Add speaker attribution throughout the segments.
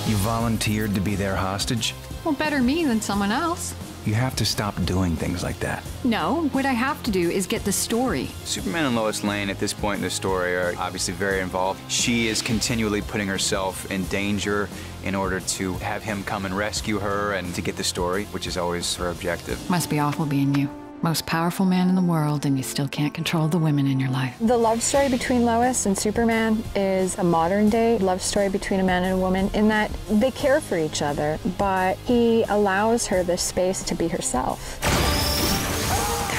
Speaker 1: You volunteered to be their hostage?
Speaker 2: Well, better me than someone else.
Speaker 1: You have to stop doing things like that.
Speaker 2: No, what I have to do is get the story.
Speaker 3: Superman and Lois Lane at this point in the story are obviously very involved. She is continually putting herself in danger in order to have him come and rescue her and to get the story, which is always her objective.
Speaker 2: Must be awful being you. Most powerful man in the world, and you still can't control the women in your life.
Speaker 4: The love story between Lois and Superman is a modern-day love story between a man and a woman in that they care for each other, but he allows her the space to be herself.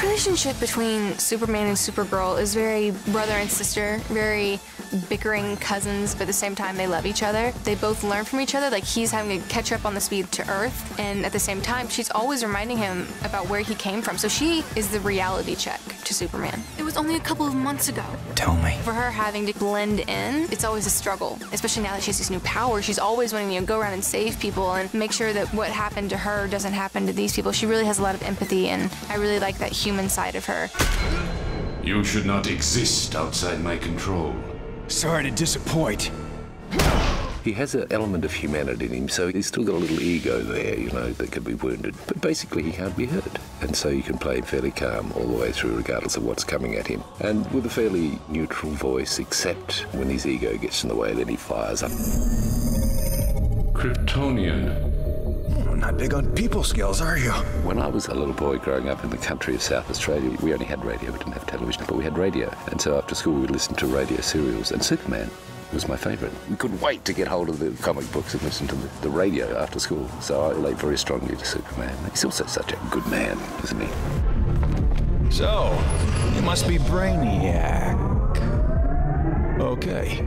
Speaker 5: The relationship between Superman and Supergirl is very brother and sister, very bickering cousins, but at the same time they love each other. They both learn from each other, like he's having to catch up on the speed to Earth, and at the same time she's always reminding him about where he came from. So she is the reality check to Superman. It was only a couple of months ago.
Speaker 1: Tell me.
Speaker 5: For her having to blend in, it's always a struggle, especially now that she has these new powers. She's always wanting to go around and save people and make sure that what happened to her doesn't happen to these people. She really has a lot of empathy, and I really like that human side of her.
Speaker 6: You should not exist outside my control.
Speaker 1: Sorry to disappoint.
Speaker 7: He has an element of humanity in him, so he's still got a little ego there, you know, that can be wounded. But basically he can't be hurt. And so you can play him fairly calm all the way through regardless of what's coming at him. And with a fairly neutral voice, except when his ego gets in the way, then he fires up.
Speaker 6: Kryptonian.
Speaker 1: Not big on people skills, are you?
Speaker 7: When I was a little boy growing up in the country of South Australia, we only had radio, we didn't have television, but we had radio. And so after school we would listen to radio serials, and Superman was my favourite. We couldn't wait to get hold of the comic books and listen to the radio after school, so I relate very strongly to Superman. He's also such a good man, isn't he?
Speaker 1: So, you must be Brainiac. Okay.